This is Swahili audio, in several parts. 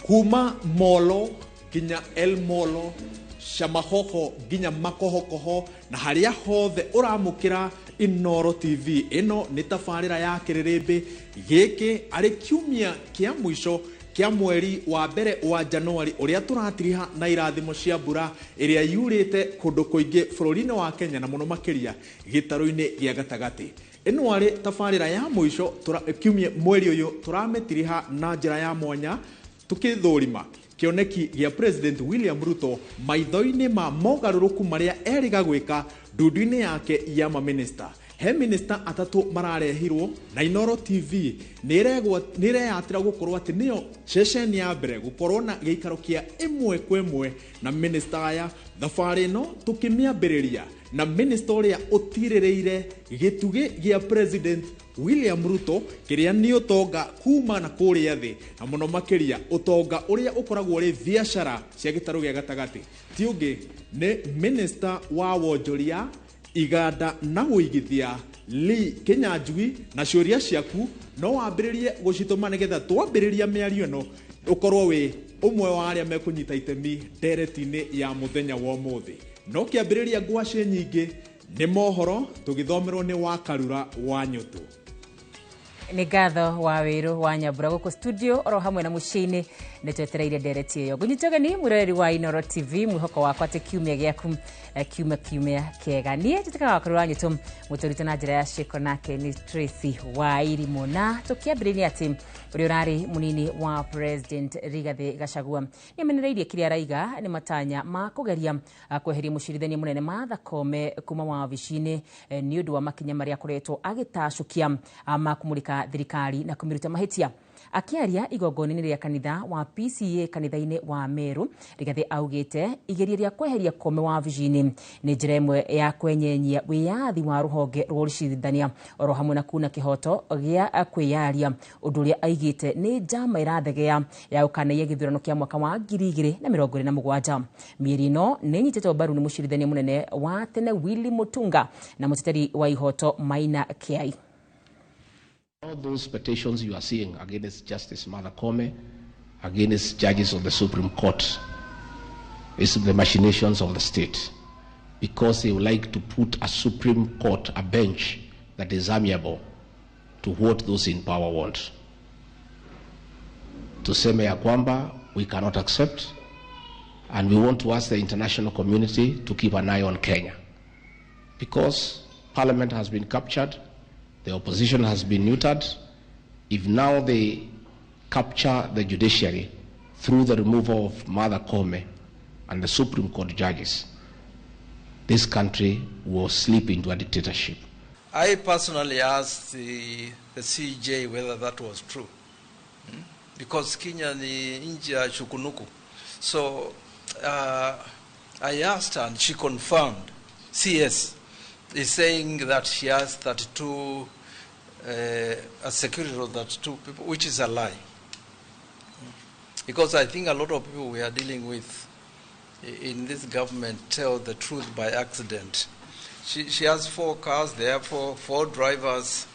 kuma Molo ginya El Molo, Shamahoho ginya Makohokoho, na haria hothe uramukira Inoro TV. Ino ni tafarira ya Kiriribi giki ari kiumia kia mwisho kia mweri wa mbere wa Januari uria turatiriha na irathimo cia mbura iria yurite kundu kuingi bururi-ini wa Kenya na muno makiria gitaru-ini gia gatagati. Ino ari tafarira ya mwisho kiumia mweri uyu turametiriha na njira ya mwanya tukithurima kioneki gia President William Ruto maitho-ini ma mogaruruku maria eriga gwika ndundu-ini yake ya maminista. He minister atatu mararehirwo na Inoro TV nireyatira gukorwo ati niyo session ya mbere gukorwo na giikaro kia imwe kwa imwe na minister aya. Thabari no tukimiambiriria na minister uria utirireire gitugi gia President William Ruto kiria ni utonga kuma na kuria thi na muno makiria utonga uria ukoragwo ri biashara cia gitaru gia gatagati. Ti ungi ni minister wa wonjoria, iganda na uigithia Lee Kinyanjui, na ciuria ciaku no wambiririe gucituma nigetha twambiriria miario no ukorwo wi umwe wa aria mekunyita itemi ndereti-ini ya muthenya wa umuthi. No kiambiriria ngwaci nyingi ni mohoro tugithomerwo ni Wakarura wa Nyutu. Ni gatho wa wiru wa Nyambura guku studio oro hamwe na muciini netwetereire ndereti iyo gunyitogani mureri wa Inoro TV mwihoko wakwa ati kiumia giaku kiumia kiega nie tutikaga Wakarura wa Nyutu muturite na njira ya shiko nake ni Tracy wa Irimo na tukiambiriria ati uri urari munini wa President Rigathi Gachagua niamenereirie kiria raiga ni matanya ma kugeria kweheria mucirithania munene Martha Koome kuma wabici-ini ni undu wa makinya maria akoretwo agitacukia ma kumurika thirikari na kumiruta mahitia. Akiaria igongoni-ini ria kanitha wa PCA kanitha-ini wa Meru, Rigathi augite igeria ria kweheria Koome wabici-ini ni njira imwe ya kwenyenyia wiyathi wa ruhonge rwa ucirithania oro hamwe na kuna kihoto gia kwiyaria undu uria aigite ni njama irathegea ya ukaneia githurano kia mwaka wa 2027. Mieri ino ni nyitetwo mbaru ni mucirithania munene wa tene Willy Mutunga na muteteri wa ihoto Maina Kiai. All those petitions you are seeing against Justice Martha Koome, against judges of the Supreme Court, is the machinations of the state, because they would like to put a Supreme Court, a bench that is amiable to what those in power want. Tuseme ya kwamba we cannot accept, and we want to ask the international community to keep an eye on Kenya, because Parliament has been captured. The opposition has been neutered. If now they capture the judiciary through the removal of Martha Koome and the Supreme Court judges, this country will slip into a dictatorship. I personally asked the CJ whether that was true. Because Kenya ni nchi ya shukunuku. So I asked her and she confirmed. CS is saying that she has 32 a security of 32 people, which is a lie. Because I think a lot of people we are dealing with in this government tell the truth by accident. She has 4 cars, therefore 4 drivers,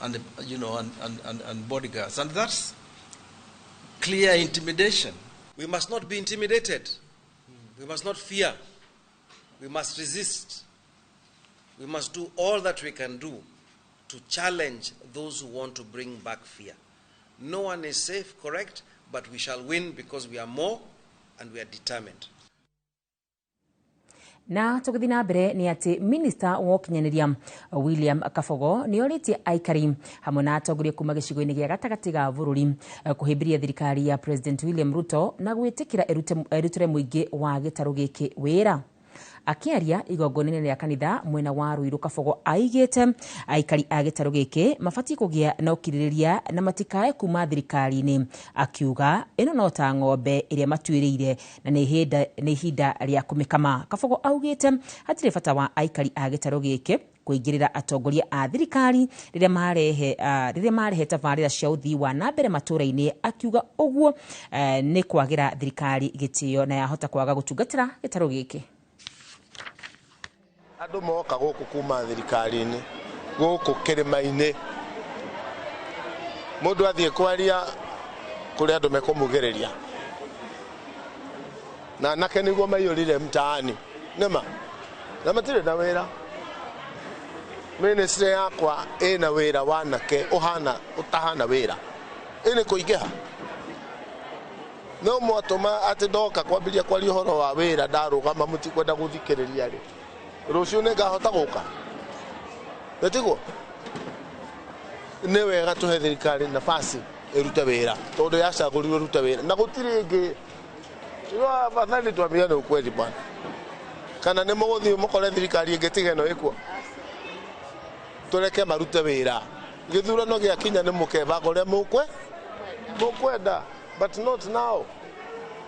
and bodyguards, and that's clear intimidation. We must not be intimidated. We must not fear. We must resist. We must do all that we can do to challenge those who want to bring back fear. No one is safe, correct, but we shall win because we are more and we are determined. Na tugithina mbere ni ati minister wa ukinyaniria William Kabogo ni oritie aikari hamwe na atongoria kuma gicigo-ini gia gatagati ga bururi kuhimbiria thirikari ya President William Ruto na gwitikira erutire muingi wa gitaru giki wira. Akiaria igongoni-ini ria kanitha mwena wa Ruiru, Kabogo aigite aikari a gitaru giki mabati kugia na ukiririria na matikae kuma thirikari-ini, akiuga ino no ta ng'ombe iria matuiriire na ni ihinda ria kumikama. Kabogo augite hatire bata wa aikari a gitaru giki kuingirira atongoria a thirikari riria marehe tabarira cia uthii wa na mbere matura-ini, akiuga uguo ni kwagira thirikari gitio na yahota kwaga gutungatira gitaru giki. Andu moka guku kuma thirikari-ini guku kirima-ini, mundu athie kwaria kuri andu mekumugereria na nake niguo maiyurire mtaani nema na matire na wira ministry yakwa ina wira wanake utahana wira ini kuingiha no mwatuma ati ndoka kwambiria kwari horo wa wira ndarugama mutikwenda guthikiriria ri rucio ne ngahota guka netigo ne wega tuhe thirikari nafasi irute wira tondu yacagurirwo rute wira na gutiri ingi yo bathani twamia no kweli bwana kana ne muguthi mukore thirikari ingitiga no ikwo tureke marute wira githurano gia kinya ne mukeba gore mukwenda but not now.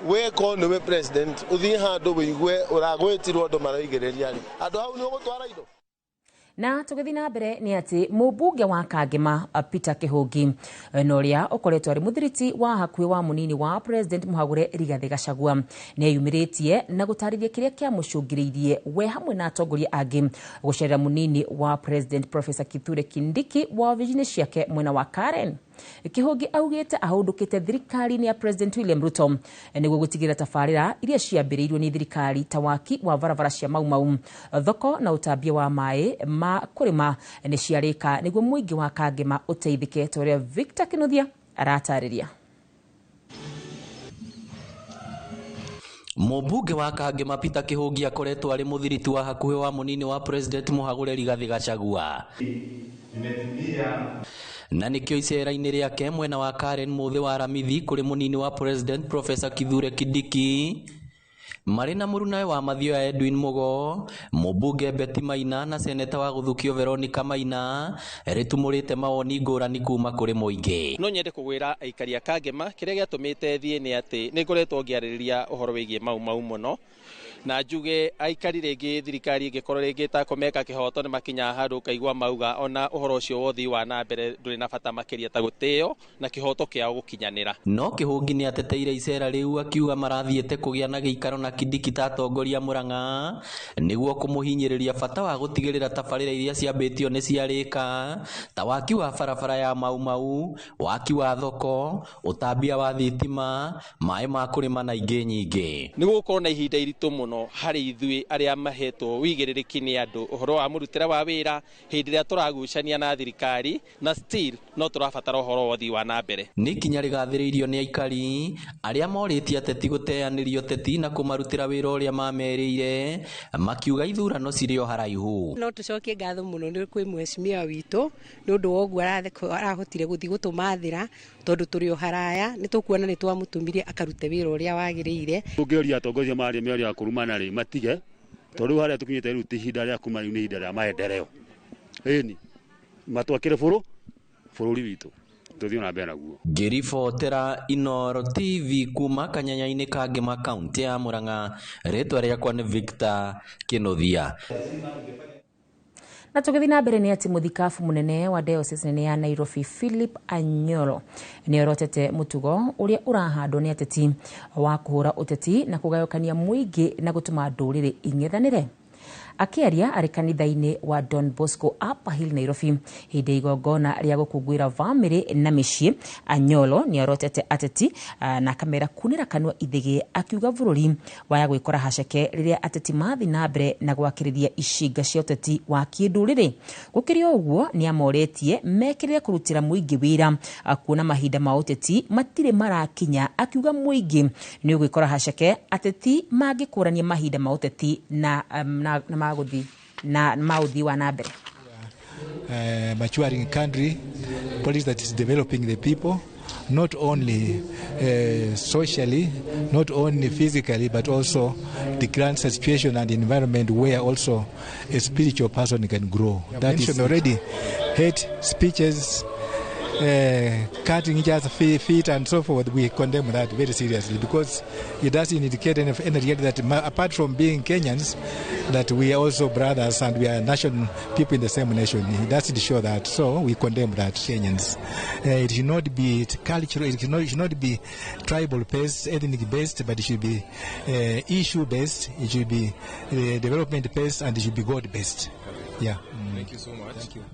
We call the president, uthi handu wigwe uragwetirwo andu maraigereria ri andu hau ni ugutwara indo. Na tugithi na mbere ni ati mubunge wa Kangema Peter Kihungi noria ukoretwo ari muthiriti wa hakuhi wa munini wa president Muhagure Rigathi Gachagua ni ayumiritie na gutarithia kiria kia mucungiriirie we hamwe na atongoria angi gucerera munini wa president Professor Kithure Kindiki wa vision ciake mwena wa Karen. Kihungi augite ahundukite thirikari ya President William Ruto niguo gutigira tafarira iria ciambiriirwo ni thirikari ta waki wa barabara cia Mau thoko na utambia wa mai ma kurima ni ciarika niguo muingi wa Kangema uteithike toria Victor Kinuthia aratariria. Mubunge wa Kangema Peter Kihungi akoretwo ari muthiriti wa hakuhi wa munini wa President Muhagure Rigathi Gachagua. Na nikio icera-ini riake mwena wa Karen muthi wa Ramithi kuri munini wa President Professor Kithure Kindiki marina murunae wa Mathioya Edwin Mugo mubunge Betty Maina na seneta wa Guthukio Veronica Maina ritumurite mawoni ngurani kuma kuri muingi. No nyende kugwira aikari a Kangema kiria giatumite thie ni ati ni ngoretwo ngiaririria uhoro wigie mau muno na njuge aikari ringi thirikari ingikorwo ringi ta komeka kihoto ni makinya handu kaigwa mauga ona uhoro ucio wothi wa na mbere nduri na bata makiria ta guteo na kihoto kiao gukinyanira. No Kihungi ni ateteire icera riu akiuga marathiete kugia na giikaro na Kindiki ta atongoria Murang'a niguo kumuhinyiriria bata wa gutigirira tabarira iria ciambitio ni ciarika ta waki wa barabara ya Mau waki wa thoko utambia wa thitima mai ma kurima na ingi nyingi. Niguo korwo na ihinda iritu muno hari ithui aria mahetwo wigiririki ni andu uhoro wa murutira wa wira hindi ria turagucania na thirikari na still no turabatara uhoro wothi wa na mbere. Ni kinya rigathiriirio ni aikari aria moritie ateti guteanirio teti na kumarutira wira uria mamerire makiuga ithurano cirio haraihu. No tucokie ngatho muno ni kwi mweshimia witu ni undu wa ogwo arahotire guthi gutumathira tondu turi o haraya ni tukuona ni twamutumirie akarute wira uria wagiriire. Ungeoria atongoria mari meoria akurumana ri matige tondu haria tukinyite riu tihinda ria kuma riu ni hinda ria maendeleo eni matwakire bururi witu tuthio na mbere naguo. Ngiribotera Inoro TV kuma Kanyanya-ini Kangema kaunti ya Murang'a ritwa riakwa ni Victor Kinuthia. Na tugithi na mbere ni ati muthikafu munene wa diocese nene ya Nairobi Philip Anyolo ni orotete mutugo uria urahandwo ni ateti wa kuhura uteti na kugayukania muingi na gutuma ndurire ing'ethanire. Akiaria ari kanitha-ini wa Don Bosco Upper Hill Nairobi hindi igongona ria gukungwira family na micii, Anyolo ni orotete ateti na kamera kunira kanwa ithigi akiuga bururi waya gwikora haceke riria ateti mathi na mbere na gwakiriria icinga cia uteti wa kinduriri. Gukirio uguo ni amoretie mekirire kurutira muingi wira kuona mahinda ma uteti matire marakinya, akiuga muingi ni gwikora haceke ateti magikurania mahinda ma uteti na maguthi na mauthi wa nambere. Maturing country, policy that is developing the people, not only socially, not only physically, but also the current situation and environment where also a spiritual person can grow. That is already hate speeches, cutting each other's feet and so forth. We condemn that very seriously because it doesn't indicate any reality that apart from being Kenyans, that we are also brothers and we are nation people in the same nation. It doesn't show that, so we condemn that. Kenyans, it should not be cultural, it should not be tribal based, ethnic based, but it should be issue based, it should be development based, and it should be God based. Yeah. Thank you so much. Thank you.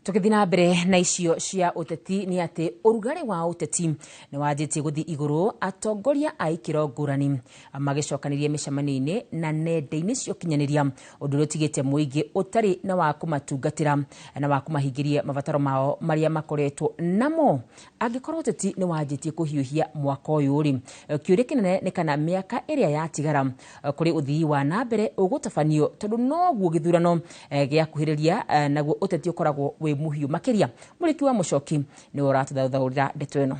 Tukithina mbere na icio cia uteti ni ati urugari wa uteti ni wanjitie guthi iguru atongoria a ikiro ngurani magicokanirie micemania-ini na nenda-ini cia ukinyaniria undu uria utigite muingi utari na wa kumatungatira na wa kumahingiria mabataro mao maria makoretwo namo angikorwo uteti ni wanjitie kuhiuhia mwaka uyu ri kiuria kinene ni kana miaka iria yatigara kuri uthii wa na mbere ugutabanio tondu noguo githurano giakuhiriria naguo uteti ukoragwo muhiu makiria muliki wa Muchoki ni uratuthathurira ndeto ino.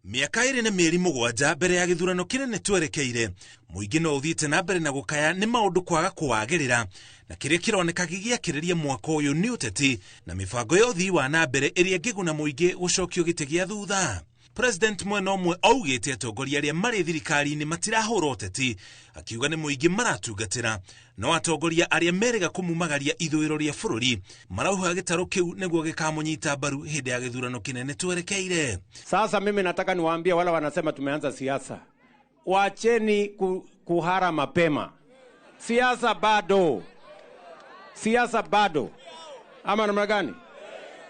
Miaka iri na mieri mugwanja mbere ya githurano kinene twerekeire muingi no uthiite na mbere na gukaya ni maundu kwaga kuwagirira na kiria kironeka gigiakiriria mwaka uyu ni uteti na mibango ya uthii wa na mbere iria ngiguna muingi gucokio gite gia thutha. President mwena umwe augite atongoria aria mari thirikari-ini matirahura uteti akiuga ni muingi maratungatira no atongoria aria merega kumumagaria ithwiro ria bururi marauha gitaro kiu niguo gikamunyita mbaru hindi ya githurano kinene twerekeire. Sasa mimi nataka niwaambie wala wanasema tumeanza siasa, wacheni kuhara mapema. Siasa bado ama namna gani?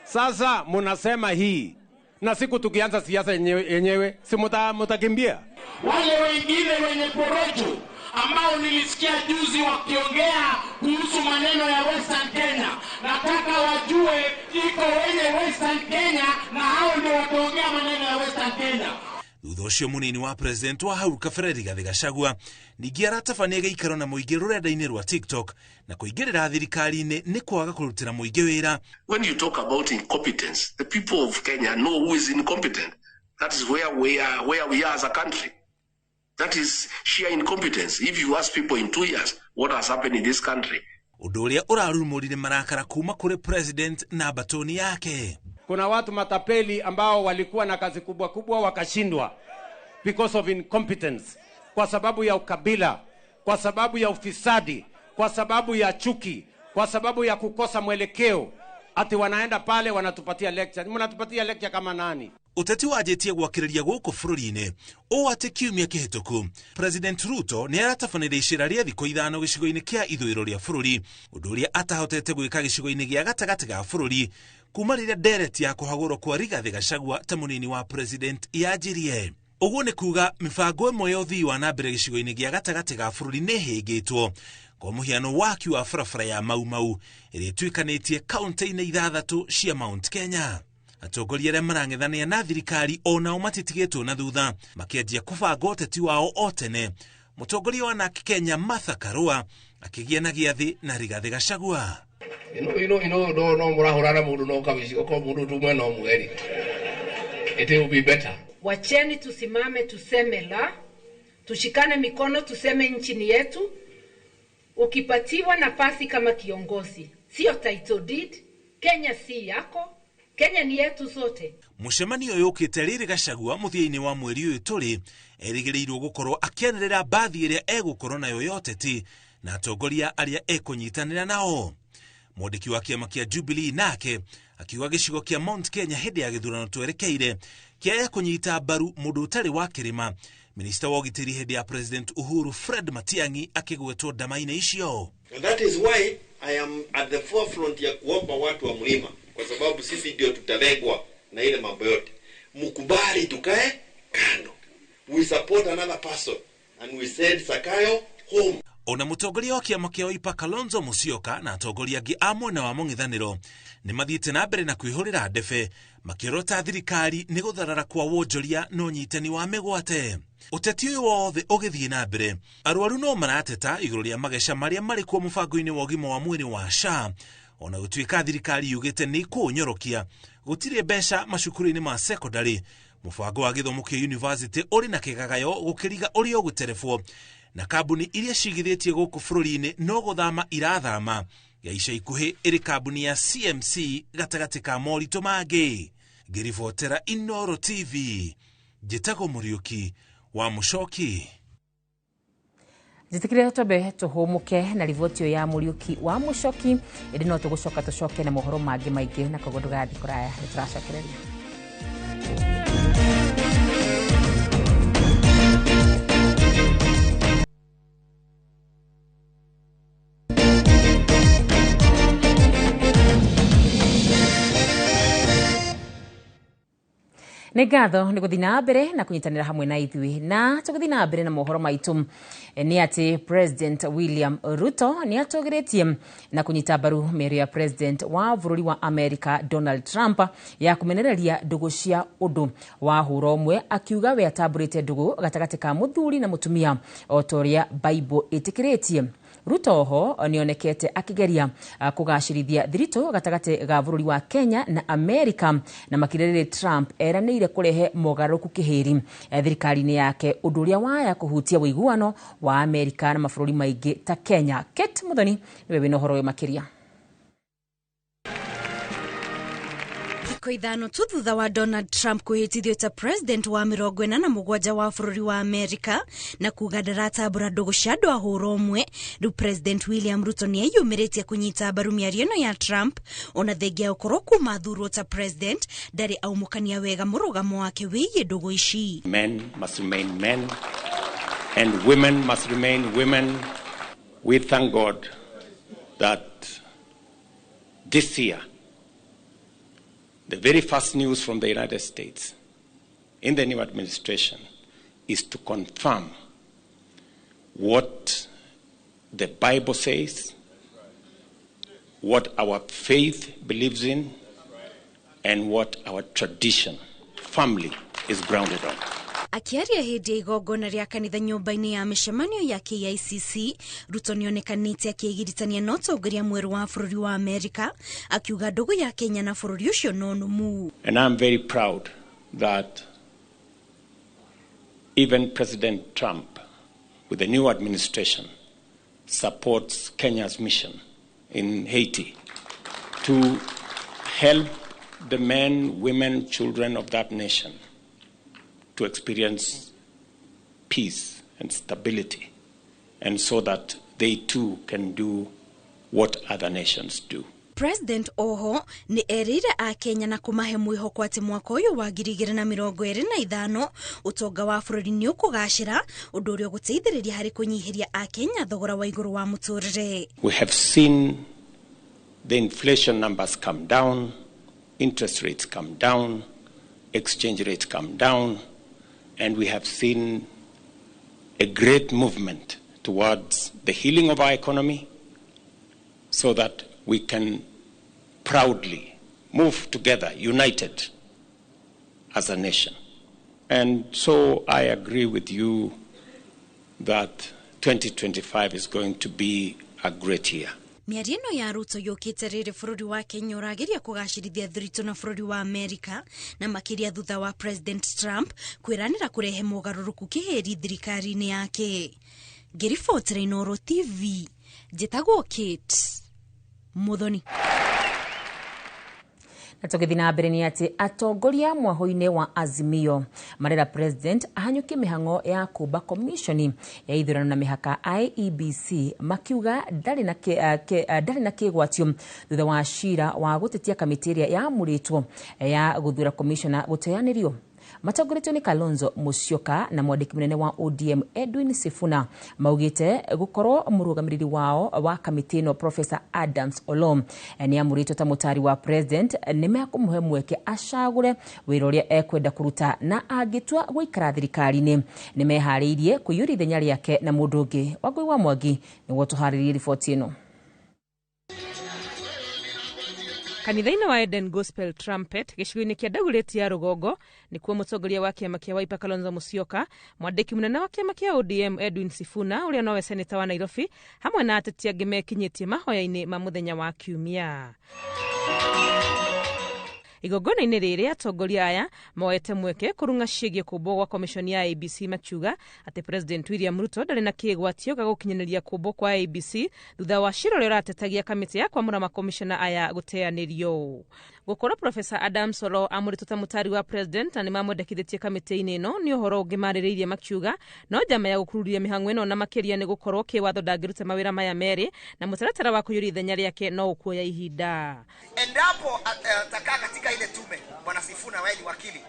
Sasa munasema hii na siku tukianza siasa yenyewe si mutakimbia. Wale wengine wenye porojo ambao nilisikia juzi wakiongea kuhusu maneno ya Western Kenya, nataka wajue iko wenye Western Kenya na hao ndio wataongea maneno ya Western Kenya. Thutha ucio munini wa president wa hau Kabere Rigathi Gachagua ningi aratabania giikaro na muingi rurenda-ini rwa TikTok na kuingirira thirikari-ini ni kwaga kurutira muingi wira. When you talk about incompetence, the people of Kenya know who is incompetent. That is where we are as a country. That is sheer incompetence. If you ask people in 2 years what has happened in this country. Undu uria urarumurire marakara kuma kuri president na batoni yake. Kuna watu matapeli ambao walikuwa na kazi kubwa kubwa wakashindwa because of incompetence, kwa sababu ya ukabila, kwa sababu ya ufisadi, kwa sababu ya chuki, kwa sababu ya kukosa mwelekeo. Ati wanaenda pale wanatupatia lecture. Mnatupatia lecture kama nani? Uteti wajetie gwakiriria guku bururi-ini o ati kiumia kihituku President Ruto ni aratafanire icira ria thikũ ithano gicigo-ini kia ithwiro ria bururi undu uria atahotete gwika gicigo-ini gia gatagati ga bururi kuma riria ndereti ya kuhagurwo kwa Rigathi Gachagua ta munini wa president yanjirie. Uguo ni kuga mibango imwe ya uthii wa na mbere gicigo-ini gia gatagati ga bururi ni hingitwo kwa muhiano waki wa barabara ya Mau iria tuikanitie kaunti-ini ithathatu cia Mount Kenya. Atongoria aria marang'ethania na thirikari onao matitigitwo na thutha makianjia kubanga uteti wao o tene. Mutongoria wa NARC Kenya Martha Karua akigia na giathi na Rigathi Gachagua. No murahurana mundu no kabici oko mundu tu mwena omweri. It will be better. Wacheni tusimame tuseme la, tushikane mikono tuseme nchi ni yetu. Ukipatiwa nafasi kama kiongozi, sio title deed, Kenya si yako. Kenya ni yetu sote. Mucemanio yukite riri Gachagua muthia-ini wa mweri uyu turi erigiriirwo gukorwo akianirira bathi iria egukorwo nayo yoteti na atongoria aria ekunyitanira nao. Mwandiki wa kiama kia Jubilee nake akiuga gicigo kia Mount Kenya hindi ya githurano twerekeire kia kunyita mbaru mundu utari wa kirima. Minister wa ugitiri hindi ya President Uhuru Fred Matiang'i akigwetwo ndama-ini icio. And that is why I am at the forefront ya kuomba watu wa mlima, kwa sababu sisi ndio tutalengwa na ile mambo yote. Mukubali tukae kando. We support another person and we send Sakayo home. Ona mutongoria wa kiama kia Wiper Kalonzo Musyoka na atongoria angi a mwena wa mung'ithaniro ni mathiite na mbere na kwihurira ndebe makirota thirikari ni gutharara kwa wonjoria no nyitani wa migwate. Uteti uyu wothe ugithie na mbere arwaru no marateta iguru ria magesha maria mari kuo mubango-ini wa ugima wa mwiri wa SHA ona gutuika thirikari yugite ni kunyorokia gutire mbeca macukuru-ini ma secondary. Mubango wa githomo kia university uri na kigagayo gukiriga uri oguterefwo na kambuni iria cigithitie guku bururi-ini no guthama irathama ya ica ikuhi iri kambuni ya CMC gatagati ka morito mangi. Ngiribotera Inooro TV Njitago Muriuki wa Muchoki. Zitikire tobe tuhumuke na rivotio ya Muriuki wa Muchoki indi no tugucoka tucoke na mohoro mangi maingi na koguo ndugathi kuraya nituracokereria. Nĩ ngatho nĩ gũthiĩ na mbere na kũnyitanĩra hamwe na ithuĩ na tũgũthiĩ na mbere na mohoro maitũ nĩ atĩ President William Ruto nĩ atũgĩrĩtie na kũnyita mbaru mĩario ya President wa bũrũri wa America Donald Trump ya kũmenereria ndũgũ cia ũndũ wa hũra ũmwe, akiuga we atambũrĩte ndũgũ gatagatĩ ka mũthuri na mũtumia o ta ũrĩa Bible ĩtĩkĩrĩtie. Ruto ho nĩonekete akĩgeria kũgacĩrithia thirito gatagatĩ ga bũrũri wa Kenya na America na makĩrĩrĩria Trump eranĩire kũrehe mogarũrũku kĩhĩri thirikari-inĩ yake, ũndũ ũrĩa waya kũhutia ũiguano wa America na mabũrũri maingĩ ta Kenya. Kate Muthoni nĩwe wĩna ũhoro ũyũ makĩria. Ithano tu thutha wa Donald Trump kuhĩtithio ta president wa 47 wa bũrũri wa America na kuga ndaratambũra ndũgũ cia andũ a hũra ũmwe, rĩu President William Ruto nĩ eyumĩrĩtie kũnyita mbaru mĩario ĩno ya Trump ona thengia gũkorwo kuma athurwo ta president ndarĩ aumũkania wega mũrũgamo wake wĩgiĩ ndũgũ ici. Men must remain men and women must remain women. We thank God that this year the very first news from the United States in the new administration is to confirm what the Bible says, what our faith believes in, and what our tradition, family, is grounded on. Akiaria hĩndĩ ya igongona rĩa kanitha nyũmba-inĩ ya mĩcemanio ya KICC, Ruto nĩonekanĩte akĩgiritania na ũtongoria mwerũ wa bũrũri wa America, akiuga ndũgũ ya Kenya na bũrũri ũcio no nũmu. And I'm very proud that even President Trump, with the new administration, supports Kenya's mission in Haiti to help the men, women, children of that nation to experience peace and stability, and so that they too can do what other nations do. President Oho ni erire a Kenya na kumahe mwĩhoko atĩ mwaka ũyũ wa 2025 ũtonga wa bũrũri nĩ ũkũgacĩra, ũndũ ũrĩa ũgũteithĩrĩria harĩ kũnyihĩria a Kenya thogora wa igũrũ wa mũtũrĩre. We have seen the inflation numbers come down, interest rates come down, exchange rates come down, and we have seen a great movement towards the healing of our economy so that we can proudly move together, united as a nation. And so I agree with you that 2025 is going to be a great year. Mĩario ĩno ya Ruto yũkĩte rĩrĩ bũrũri wa Kenya ũrageria kũgacĩrithia thirito na bũrũri wa America na makĩria thutha wa President Trump kwĩranĩra kũrehe mogarũrũku kĩhĩri thirikari-inĩ yake. Ngĩribotera Inooro TV, njĩtagwo Kate Muthoni. Na tũgĩthiĩ na mbere nĩ atĩ atongoria mwahũ-inĩ wa Azimio marera president ahanyũkie mĩhang'o ya kũmba commission ya ithurano na mĩhaka IEBC, makiuga ndarĩ na kĩgwatio thutha wa cira wa gũtetia kamĩtĩ ĩrĩa yamũrĩtwo ya gũthura commissioner gũteanĩrio. Matongoretio nĩ Kalonzo Musyoka na mwandĩki mũnene wa ODM Edwin Sifuna maugĩte gũkorwo mũrũgamĩrĩri wao wa kamĩtĩ ĩno Professor Adams Olom nĩ amũrĩtwo ta mũtari wa president, nĩ mekũmũhe mweke acagũre wĩra ũrĩa ekwenda kũruta na angĩtua gũikara thirikari-inĩ. Nĩ meharĩirie kũiyũria ithenya rĩake na mũndũ ũngĩ. Wangũi wa Mwangi nĩguo tũharĩrie riboti ĩno. Kanitha-inĩ wa Eden Gospel Trumpet gĩcigo-inĩ kĩa Dagoretti ya Rũgongo nĩkuo mũtongoria wa kĩama kĩa Wiper Kalonzo Musyoka, mwandĩki mũnene wa kĩama kĩa ODM Edwin Sifuna ũrĩa nowe seneta wa Nairobi hamwe na ateti angĩ mekinyĩtie mahoya-inĩ ma mũthenya wa Kiumia. Igongona-inĩ rĩrĩ atongoria aya moete mweke kũrunga ciĩgiĩ kũmbwo gwa komishoni ya IEBC, makiuga atĩ President William Ruto ndarĩ na kĩgwatio ga gũkinyanĩria kũmbwo kwa IEBC thutha wa cira ũrĩa ũratetagia kamĩtĩ ya kwamũra makomishona aya gũteanĩrio. Gũkorwo Professor Adams Olom amũrĩtwo ta mũtari wa president na nĩ mamwendekithĩtie kamĩtĩ-inĩ ĩno nĩ ũhoro ũngĩ marĩrĩirie, makiuga no njama ya gũkururia mĩhang'o ĩno na makĩria nĩ gũkorwo kĩwatho ndangĩruta mawĩra maya merĩ na mũtaratara wa kũiyũria ithenya rĩake no ũkuoya ihinda. Endapo atakaa katika ile tume Bwana Sifuna wewe ni wakili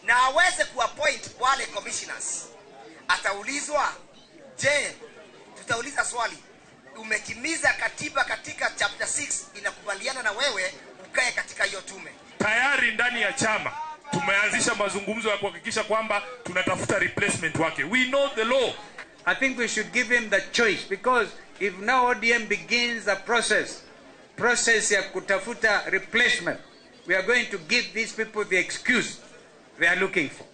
na aweze kuappoint wale commissioners, ataulizwa, je, tutauliza swali, umetimiza katiba katika chapter 6 inakubaliana na wewe ukae katika hiyo tume? Tayari ndani ya chama tumeanzisha mazungumzo ya kuhakikisha kwamba tunatafuta replacement wake. We know the law. I think we should give him the choice, because if now ODM begins the process ya kutafuta replacement, we are going to give these people the excuse they are looking for.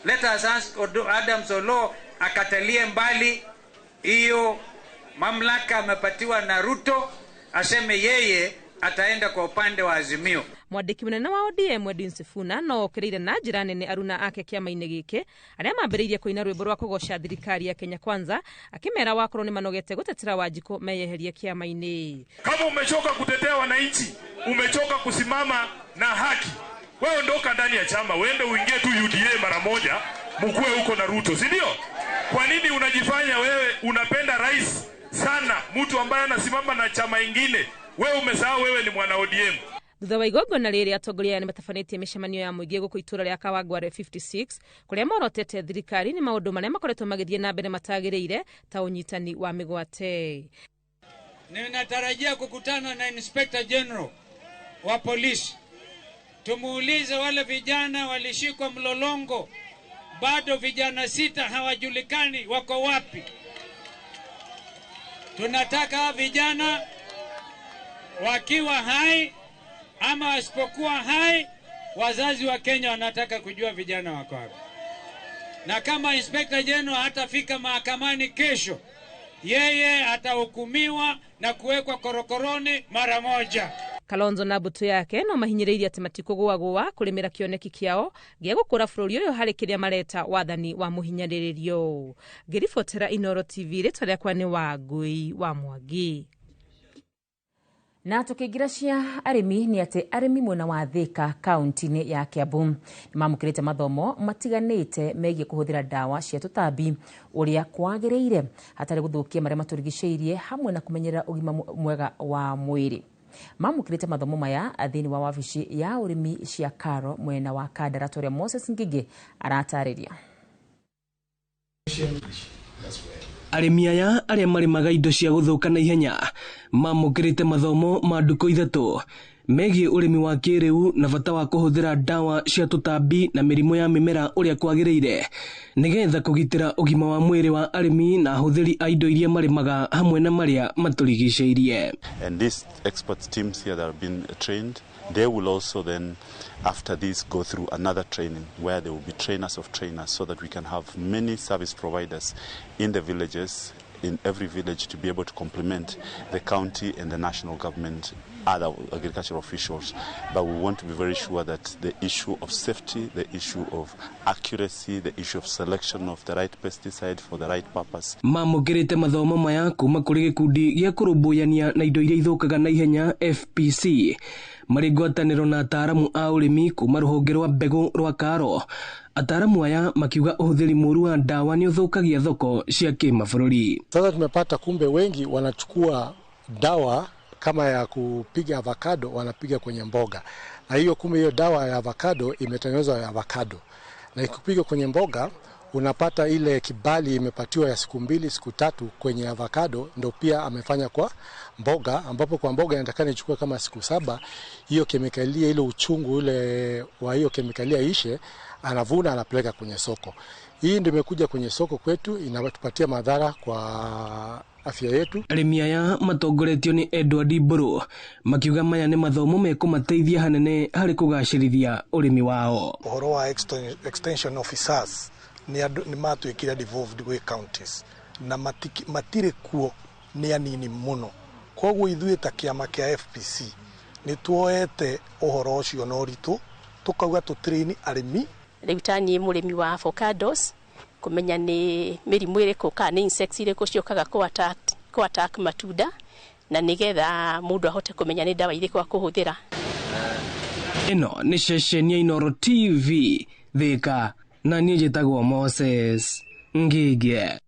Let us ask Adams Oloo akatalie mbali hiyo mamlaka amepatiwa na Ruto, aseme yeye ataenda kwa upande wa Azimio. Mwandiki munene wa ODM Edwin Sifuna no okereire na njira nene aruna ake kiama-ini giki aria mambiriirie kuina rwimbo rwa kugoca thirikari ya Kenya Kwanza, akimera wakorwo ni manogete gutetera Wanjiku meyeheria kiama-ini. Kama umechoka kutetea wananchi, umechoka kusimama na haki, wewe ondoka ndani ya chama, uende uingie tu UDA mara moja, mkue huko na Ruto, si ndio? Kwa nini unajifanya wewe unapenda rais sana, mtu ambaye anasimama na chama ingine? Wewe umesahau wewe ni mwana ODM. Thutha wa igongona riri atongoria ni matafanĩtie mĩcemanio ya mũingĩ gũkũ itũra rĩa Kawangware 56 kũrĩa morotete thirikari ni maũndũ marĩa makoretwo magĩthiĩ na mbere matagĩrĩire ta ũnyitani wa mĩgwate. Ninatarajia kukutana na Inspector General wa polisi, tumuulize wale vijana walishikwa Mlolongo, bado vijana 6 hawajulikani wako wapi. Tunataka vijana wakiwa hai ama wasipokuwa hai, wazazi wa Kenya wanataka kujua vijana wako wapi. Na kama Inspector General hatafika mahakamani kesho, yeye atahukumiwa na kuwekwa korokoroni mara moja. Kalonzo na butu yake no mahinyĩrĩirie atĩ matikũgũagũa kũrĩmĩra kĩoneki kĩao gĩa gũkũra bũrũri ũyũ harĩ kĩrĩa mareta wathani wa mũhinyĩrĩrio. Ngĩribotera Inooro TV, rĩtwa rĩakwa nĩ Wangui wa Mwangi. Na tukiingira cia arimi ni ati arimi mwena wa Thika kaunti-ini ya Kiambu ni mamukirite mathomo matiganite megie kuhuthira dawa cia tutambi uria kwagiriire hatari guthukia maria maturigiceirie hamwe na kumenyerera ugima mwega wa mwiri. Mamukirite mathomo maya athini wa wabici ya urimi cia Karo mwena wa Kadaratoria Moses Ngige aratariria. Arimi aya aria marimaga indo cia guthuka na ihenya mamukirite mathomo ma nduko ithatu megie urimi wa kiriu na bata wa kuhuthira dawa cia tutambi na mirimo ya mimera uria kwagiriire nigetha kugitira ugima wa mwiri wa arimi na ahuthiri a indo iria marimaga hamwe na maria maturigiceirie. And these expert teams here that have been trained, they will also then after this go through another training where there will be trainers of trainers, so that we can have many service providers in the villages, in every village, to be able to complement the county and the national government, other agricultural officials. But we want to be very sure that the issue of safety, the issue of accuracy, the issue of selection of the right pesticide for the right purpose. Mamukirite mathomo maya kuma kuri gikundi gia kurumbuiania na indo iria ithukaga na ihenya FPC mari ngwataniro na ataaramu a urimi kuma ruhonge rwa mbegu rwa Karo. Ataaramu aya makiuga uhuthiri muru wa dawa ni uthukagia thoko cia kimabũrũri. Sasa tumepata kumbe wengi wanachukua dawa kama ya kupiga avocado, wanapiga kwenye mboga. Na hiyo kumbe hiyo dawa ya avocado imetengenezwa ya avocado. Na ikipiga kwenye mboga unapata ile kibali imepatiwa ya siku 2 siku 3 kwenye avocado, ndio pia amefanya kwa mboga, ambapo kwa mboga inatakana ichukue kama siku 7 hiyo kemikalia ile uchungu ile wa hiyo kemikalia ishe, anavuna anapeleka kwenye soko. Hii ndio imekuja kwenye soko kwetu, inatupatia madhara kwa afya yetu. Arimi aya matongoretio ni Edward Mburu makiuga maya ni mathomo mekumateithia hanene hari kugacirithia urimi wao. Uhoro wa extension officers ni matuikira devolved way counties na matire kuo ni anini muno. Koguo ithuĩ ta kiama kia FPC ni tuoete uhoro ucio no ritu tukauga tu train arimi. Riu tani murimi wa avocados kumenya ni mirimu iriku kana ni insects iriku ciokaga ku attack matunda na nigetha mundu ahote kumenya ni dawa iriku akuhuthira. Ino ni ceceni ya Inooro TV Thika na niĩ njĩtagwo Moses Ngige.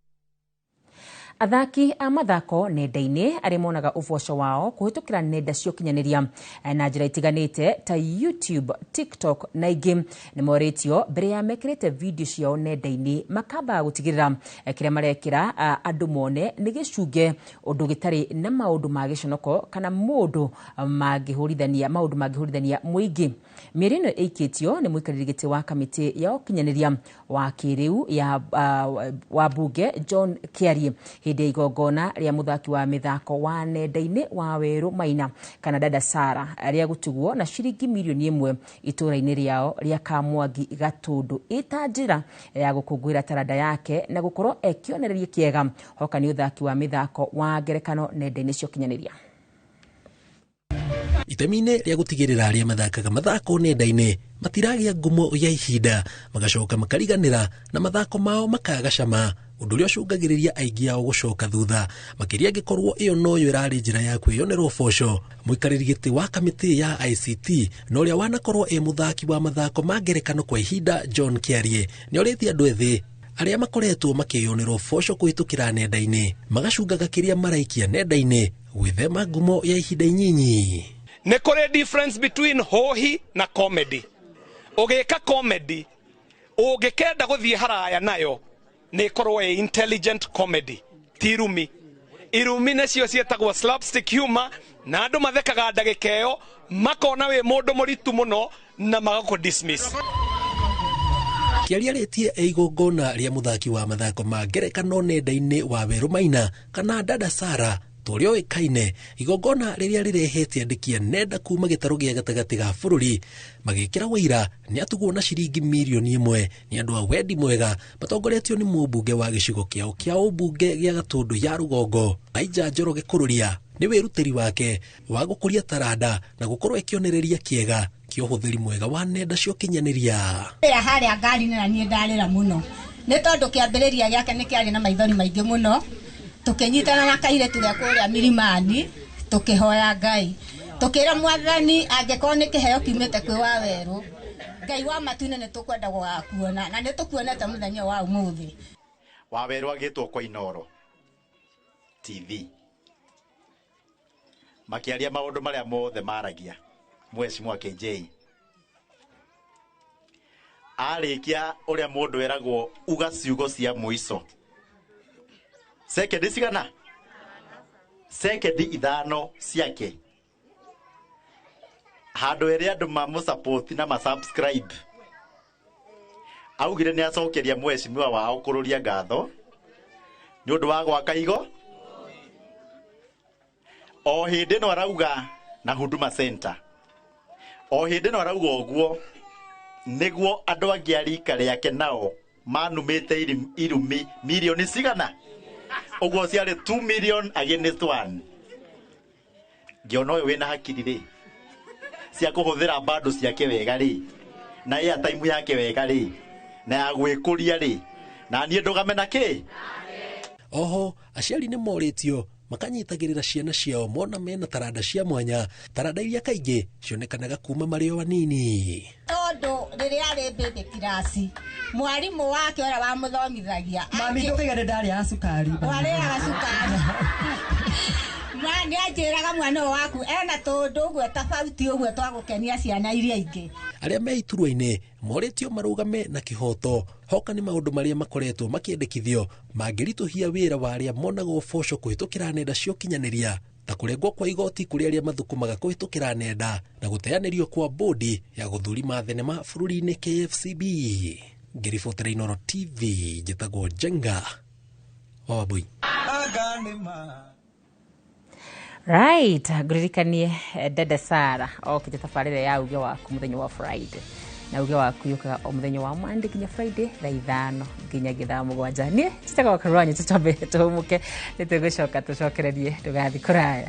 Athaki a mathako nenda-inĩ arĩa monaga ũboco wao kũhĩtũkĩra nenda cia ũkinyanĩria na njĩra itiganĩte ta YouTube, TikTok na ingĩ nĩ morĩtio mbere ya mekĩrĩte video ciao nenda-inĩ makamba gũtigĩrĩra kĩrĩa marekĩra andũ mone nĩ gĩcunge ũndũ gĩtarĩ na maũndũ ma gĩconoko kana maũndũ mangĩhũrithania mũingĩ. Mĩeri ĩno ĩikĩtio nĩ mũikarĩri gĩtĩ wa kamĩtĩ ya ũkinyanĩria wa kĩrĩu wa bunge John Kĩarie hĩndĩ ya igongona rĩa mũthaki wa mĩthako wa nenda-inĩ wa Werũ Maina kana Dada Sarah rĩa gũtugwo na ciringi mirioni 1 itũra-inĩ rĩao rĩa Kamwangi Gatũndũ ĩta njĩra ya gũkũngũĩra taranda yake na gũkorwo ekĩonereria kĩega hoka nĩ ũthaki wa mĩthako wa ngerekano nenda-inĩ cia ũkinyanĩria. Itemi-inĩ rĩa gũtigĩrĩra arĩa mathakaga mathako nenda-inĩ matiragĩa ngumo ya ihinda magacoka makariganĩra na mathako mao makaga cama, ũndũ ũrĩa ũcũngagĩrĩria aingĩ ao gũcoka thutha makĩria angĩkorwo ĩyo noyo ĩrarĩ njĩra ya kwĩyonerwo ũboco. Mũikarĩri gĩtĩ wa kamĩtĩ ya ICT na ũrĩa wanakorwo mũthaki wa mathako ma ngerekano kwa ihinda John Kĩarie nĩ orĩtie andũ ethĩ arĩa makoretwo makĩyonerwo ũboco kũhĩtũkĩra nenda-inĩ magacungaga kĩrĩa maraikia nenda-inĩ gwĩthema ngumo ya ihinda inyinyi. Nĩ kũrĩ difference between hohi na comedy. Ũgĩka comedy ũngĩkenda gũthiĩ haraya nayo nĩ korwo intelligent comedy ti irumi nĩcio cietagwo slapstick humor na andũ mathekaga ndagĩka ĩyo makona wĩ mũndũ mũritu mũno na magakũ dismiss. Kĩarie arĩtie igongona rĩa mũthaki wa mathako ma ngerekano nenda-inĩ wa Werũ Maina kana Dada Sarah tũrĩa oĩkaine, igongona rĩrĩa rĩrehete andĩki a nenda kuma gĩtarũ gĩa gatagatĩ ga bũrũri magĩkĩra wĩira nĩ atugwo na ciringi mirioni 1 nĩ andũ a wendi mwega matongoretio nĩ mũmbunge wa gĩcigo kĩao kĩa ũmbunge gĩa Gatũndũ ya Rũgongo Aija Njoroge Kũrũria nĩ wĩrutĩri wake wa gũkũria taranda na gũkorwo ekĩonereria kĩega kĩa ũhũthĩri mwega wa nenda cia ũkinyanĩria. Harĩa ngari-inĩ na niĩ ndarĩra mũno nĩ tondũ kĩambĩrĩria gĩake nĩ kĩarĩ na maithori maingĩ mũno, tũkĩnyitana na kairĩtu rĩa kũrĩa Milimani tũkĩhoya Ngai tũkĩra Mwathani angĩkorwo nĩ kĩheo kiumĩte kwĩ wa Werũ Ngai wa matu-inĩ nĩ tũkwenda gũgakuona na nĩ tũkuonete mũthenya wa ũmũthĩ. Wa Werũ agĩtwo kwa Inooro TV makĩaria maũndũ marĩa mothe maragia Mheshimiwa KJ arĩkia ũrĩa mũndũ eragwo uga ciugo cia mũico sekendi cigana sekendi 5 ciake handũ ĩrĩa andũ mamũsupport na masubscribe augire nĩ acokeria Mheshimiwa wao Kũrũria ngatho nĩ ũndũ wa gwaka igo o hĩndĩ no arauga na Huduma Center o hĩndĩ no arauga ũguo nĩguo andũ angĩ a rika rĩake nao manumĩte irumi mirioni cigana ũguo ciarĩ 2 million against 1. Ngĩona ũyũ wĩna hakiri rĩ cia kũhũthĩra bando ciake wega rĩ na airtime yake wega rĩ na ya gwĩkũria rĩ na niĩ ndũgamena kĩ. Oho aciari nĩ morĩtio makanyitagĩrĩra ciana ciao mona mena taranda cia mwanya, taranda iria kaingĩ cionekanaga kuma marĩ o anini. Tondũ rĩrĩa arĩ baby kirasi mwarimũ wake ũrĩa wamũthomithagia mami ndũkaigane ndarĩa cukari warĩaga cukari nĩ anjĩraga mwana waku ena tũndũ ũguo tofauti ũguo twagũkenia ciana iria ingĩ. Arĩa me iturwa-inĩ morĩtio marũgame na kĩhoto hoka nĩ maũndũ marĩa makoretwo makĩendekithio mangĩritũhia wĩra wa arĩa monaga ũboco kũhĩtũkĩra nenda cia ũkinyanĩria ta kũrengwo kwa igoti kũrĩ arĩa mathukumaga kũhĩtũkĩra nenda na gũteanĩrio kwa bodi ya gũthũrima thenema bũrũri-inĩ KFCB. Ngĩribotera Inooro TV njĩtagwo Jenga Wabui. Right, ngũririkanie Dada Sarah okĩte tabarĩra ya uge waku mũthenya wa Friday na uge waku yũkaga o mũthenya wa Monday nginya Friday thaa 5 nginya thaa 7. Niĩ njĩtagwo Karũanyi tũtambe tũhũmũke nĩ tũgũcoka tũcokererie ndũgathi kũraya.